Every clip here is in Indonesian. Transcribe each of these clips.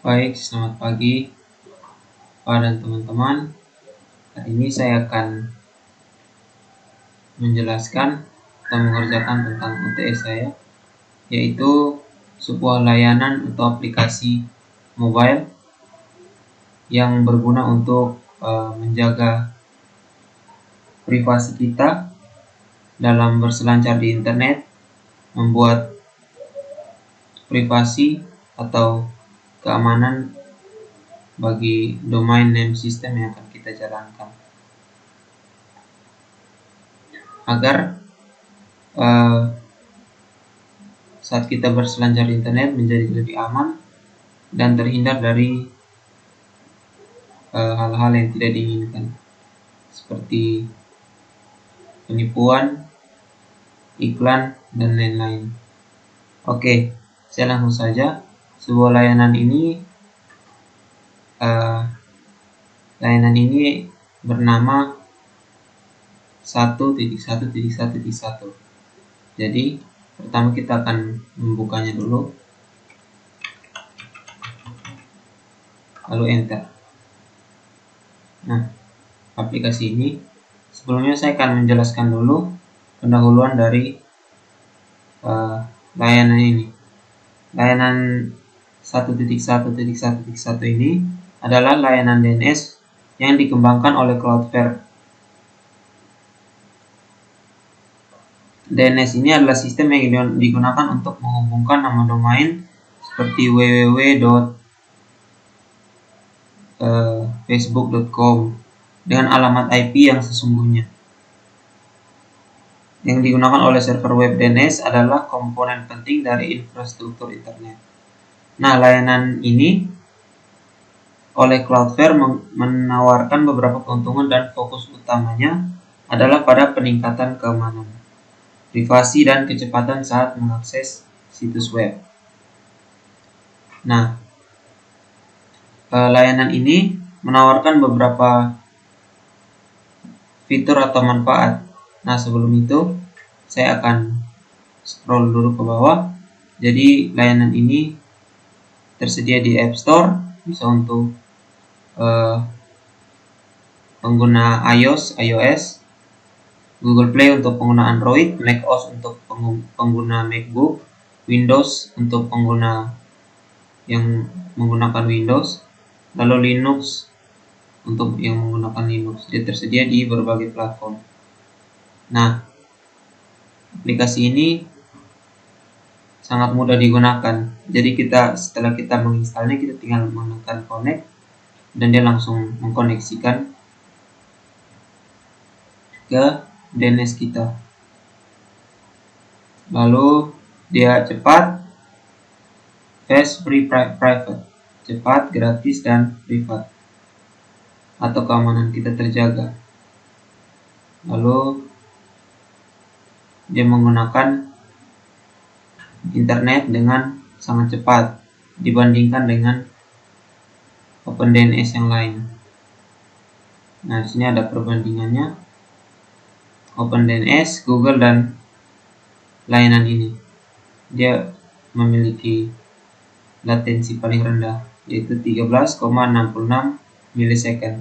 Baik, selamat pagi Pak dan teman-teman. Hari ini saya akan menjelaskan atau mengerjakan tentang UTS saya, yaitu sebuah layanan atau aplikasi mobile yang berguna untuk menjaga privasi kita dalam berselancar di internet, membuat privasi atau keamanan bagi domain name system yang akan kita jalankan, agar saat kita berselancar di internet menjadi lebih aman dan terhindar dari hal-hal yang tidak diinginkan, seperti penipuan, iklan, dan lain-lain. Oke, saya langsung saja. Sebuah layanan ini bernama 1.1.1.1. Jadi pertama kita akan membukanya dulu, lalu enter. Nah, aplikasi ini, sebelumnya saya akan menjelaskan dulu pendahuluan dari layanan ini. Layanan 1.1.1.1 ini adalah layanan DNS yang dikembangkan oleh Cloudflare. DNS ini adalah sistem yang digunakan untuk menghubungkan nama domain seperti www.facebook.com dengan alamat IP yang sesungguhnya. Yang digunakan oleh server web DNS adalah komponen penting dari infrastruktur internet. Nah, layanan ini oleh Cloudflare menawarkan beberapa keuntungan dan fokus utamanya adalah pada peningkatan keamanan, privasi, dan kecepatan saat mengakses situs web. Nah, layanan ini menawarkan beberapa fitur atau manfaat. Nah, sebelum itu saya akan scroll dulu ke bawah. Jadi layanan ini tersedia di App Store, bisa untuk pengguna iOS, Google Play untuk pengguna Android, macOS untuk pengguna MacBook, Windows untuk pengguna yang menggunakan Windows, lalu Linux untuk yang menggunakan Linux. Dia tersedia di berbagai platform. Nah, aplikasi ini sangat mudah digunakan. Jadi setelah kita menginstalnya, kita tinggal menekan connect dan dia langsung mengkoneksikan ke DNS kita. Lalu dia cepat, fast, free, private, cepat, gratis, dan privat, atau keamanan kita terjaga. Lalu dia menggunakan internet dengan sangat cepat dibandingkan dengan OpenDNS yang lain. Nah, di sini ada perbandingannya OpenDNS, Google, dan layanan ini. Dia memiliki latensi paling rendah, yaitu 13,66 milisecond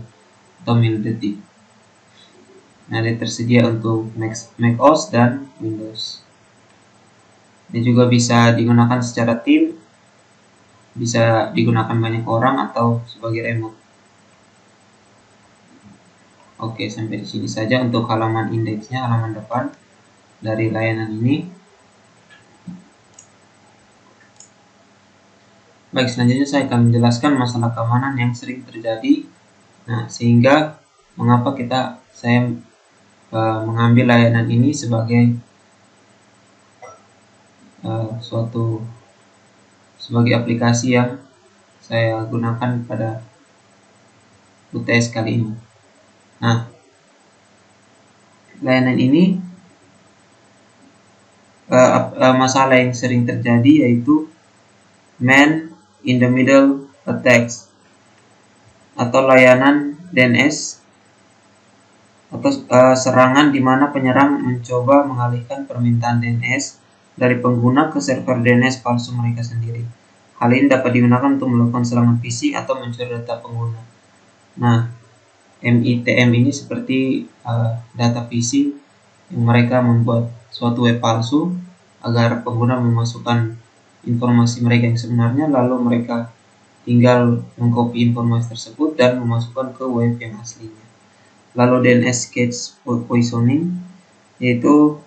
atau milidetik. Nah, dia tersedia untuk macOS dan Windows. Dia juga bisa digunakan secara tim, bisa digunakan banyak orang atau sebagai remote. Oke, sampai di sini saja untuk halaman indeksnya, halaman depan dari layanan ini. Baik, selanjutnya saya akan menjelaskan masalah keamanan yang sering terjadi. Nah, sehingga mengapa saya mengambil layanan ini sebagai sebagai aplikasi yang saya gunakan pada UTS kali ini. Nah, layanan ini masalah yang sering terjadi yaitu man in the middle attacks, atau layanan DNS atau serangan di mana penyerang mencoba mengalihkan permintaan DNS dari pengguna ke server DNS palsu mereka sendiri. Hal ini dapat digunakan untuk melakukan serangan phishing atau mencuri data pengguna. Nah, MITM ini seperti data phishing yang mereka membuat suatu web palsu agar pengguna memasukkan informasi mereka yang sebenarnya, lalu mereka tinggal mengcopy informasi tersebut dan memasukkan ke web yang aslinya. Lalu DNS cache poisoning, yaitu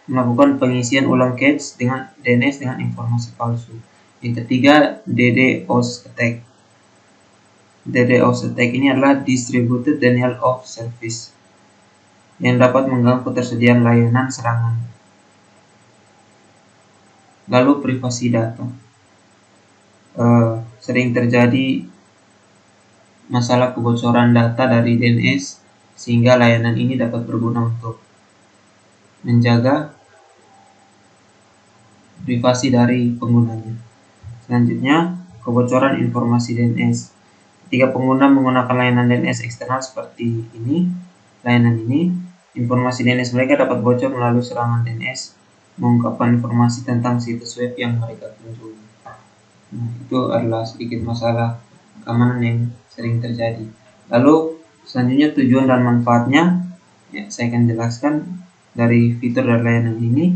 melakukan pengisian ulang cache dengan DNS dengan informasi palsu. Yang ketiga, DDoS attack. DDoS attack ini adalah Distributed Denial of Service yang dapat mengganggu ketersediaan layanan serangan. Lalu privasi data. Sering terjadi masalah kebocoran data dari DNS sehingga layanan ini dapat berguna untuk menjaga privasi dari penggunanya. Selanjutnya, kebocoran informasi DNS. Ketika pengguna menggunakan layanan DNS eksternal seperti ini, informasi DNS mereka dapat bocor melalui serangan DNS mengungkapkan informasi tentang situs web yang mereka kunjungi. Nah, itu adalah sedikit masalah keamanan yang sering terjadi. Lalu selanjutnya tujuan dan manfaatnya, saya akan jelaskan dari fitur dan layanan ini.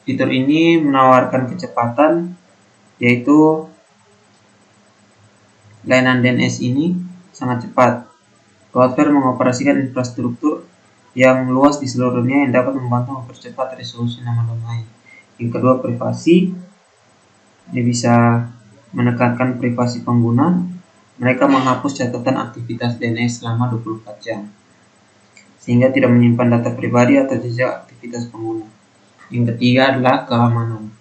Fitur ini menawarkan kecepatan, yaitu layanan DNS ini sangat cepat. Cloudflare mengoperasikan infrastruktur yang luas di seluruh dunia yang dapat membantu mempercepat resolusi nama domain. Yang kedua, privasi. Dia bisa menekankan privasi pengguna. Mereka menghapus catatan aktivitas DNS selama 24 jam, sehingga tidak menyimpan data pribadi atau jejak aktivitas pengguna. Yang ketiga adalah keamanan.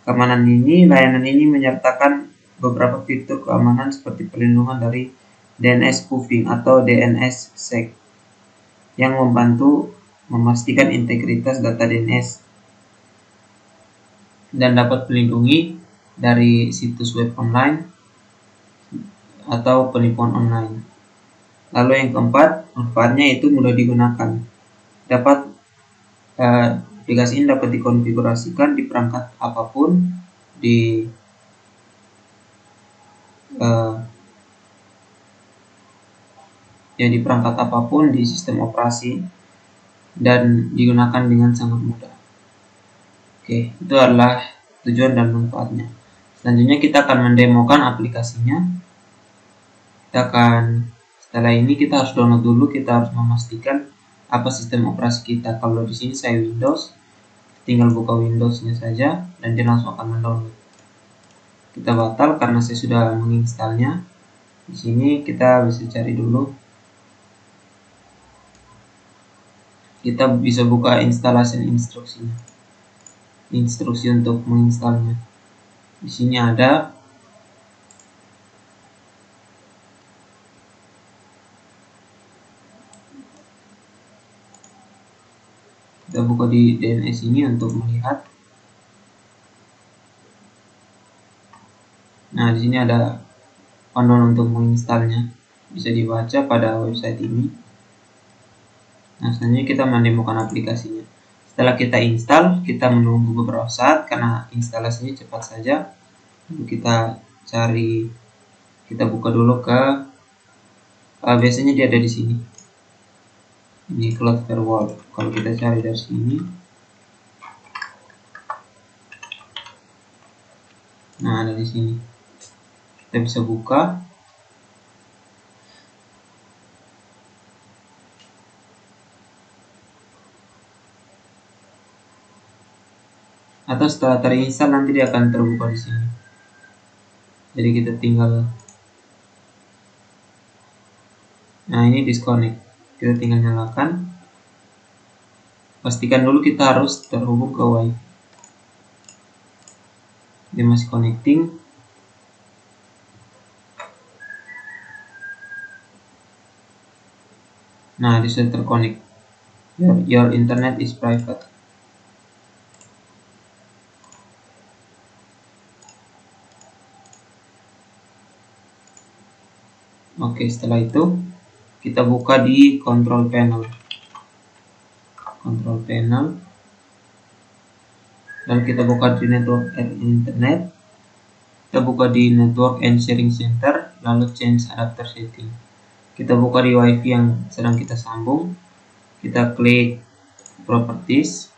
Keamanan ini, layanan ini menyertakan beberapa fitur keamanan seperti perlindungan dari DNS spoofing atau DNSSEC yang membantu memastikan integritas data DNS dan dapat melindungi dari situs web online atau penipuan online. Lalu yang keempat, manfaatnya itu mudah digunakan. Aplikasi ini dapat dikonfigurasikan di perangkat apapun, di perangkat apapun di sistem operasi dan digunakan dengan sangat mudah. Oke, itu adalah tujuan dan manfaatnya. Selanjutnya kita akan mendemokan aplikasinya. Setelah ini kita harus download dulu, kita harus memastikan apa sistem operasi kita. Kalau di sini saya Windows, tinggal buka Windows-nya saja dan dia langsung akan mendownload. Kita batal karena saya sudah menginstalnya. Di sini kita bisa cari dulu. Kita bisa buka instalasi instruksinya. Instruksi untuk menginstalnya. Di sini ada. Kita buka di DNS ini untuk melihat. Nah, di sini ada panduan untuk menginstalnya. Bisa dibaca pada website ini. Nah, selanjutnya kita mendemokan aplikasinya. Setelah kita install, kita menunggu beberapa saat karena instalasinya cepat saja. Lalu kita cari, kita buka dulu ke, biasanya dia ada di sini. Ini Cloudflare Wall. Kalau kita cari dari sini, nah ada di sini. Kita bisa buka. Atau setelah terinstall nanti dia akan terbuka di sini. Jadi kita tinggal, nah ini disconnect. Kita tinggal nyalakan. Pastikan dulu kita harus terhubung ke WiFi. Dia masih connecting. Nah, dia sudah terconnect. Your internet is private. Oke, setelah itu kita buka di control panel. Control panel. Lalu kita buka di network and internet, kita buka di network and sharing center, lalu change adapter setting. Kita buka di wifi yang sedang kita sambung, kita klik properties,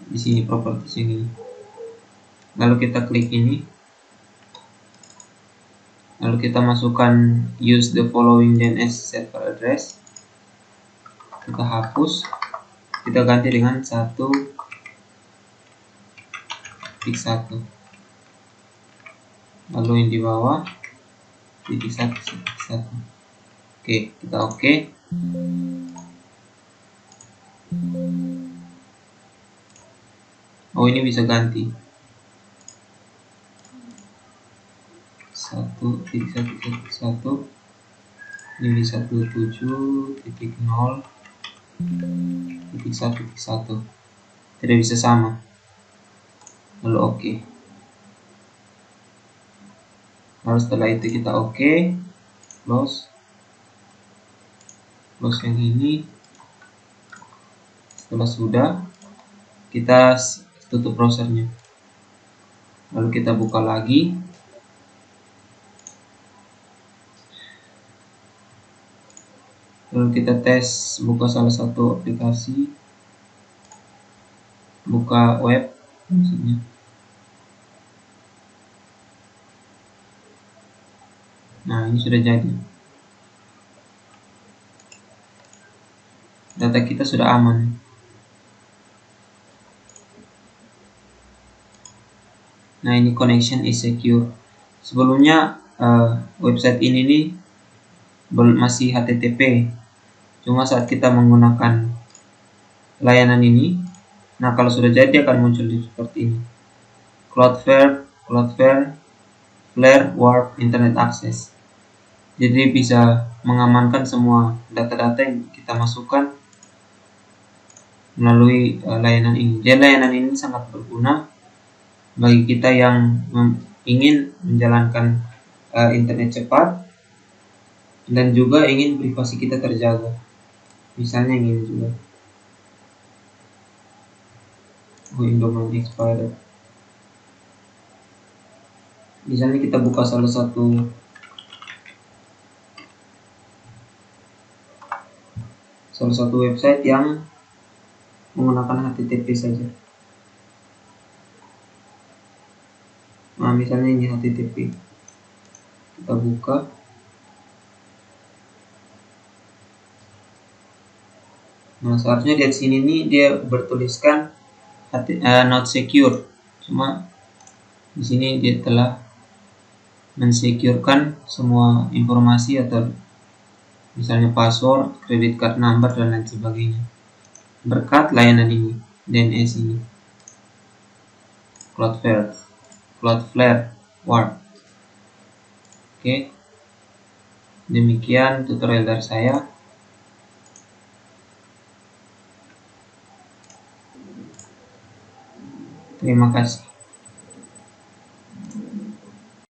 di sini properties ini, lalu kita klik ini, lalu kita masukkan use the following DNS server address, kita hapus, kita ganti dengan 1.1, lalu yang di bawah titik 1.1. Oke, kita oke. Oh, ini bisa ganti 1.1.1, ini 17.0.1.1, tidak bisa sama. Lalu oke. Lalu setelah itu kita oke, close yang ini. Setelah sudah, kita tutup browsernya, lalu kita buka lagi, lalu kita tes buka salah satu aplikasi, buka web maksudnya. Nah, ini sudah jadi, data kita sudah aman. Nah, ini connection is secure. Sebelumnya website ini nih masih HTTP, cuma saat kita menggunakan layanan ini, nah kalau sudah jadi akan muncul seperti ini, Cloudflare Warp Internet Access. Jadi bisa mengamankan semua data-data yang kita masukkan melalui layanan ini. Dan layanan ini sangat berguna bagi kita yang ingin menjalankan internet cepat dan juga ingin privasi kita terjaga. Misalnya ini juga, domain expired. Misalnya kita buka salah satu website yang menggunakan HTTP saja. Nah, misalnya ini HTTP. Kita buka. Nah, seharusnya di sini nih dia bertuliskan not secure. Cuma di sini dia telah mensecurekan semua informasi atau misalnya password, credit card number dan lain sebagainya berkat layanan ini, DNS ini, Cloudflare Warp. Oke, demikian tutorial dari saya. Terima kasih.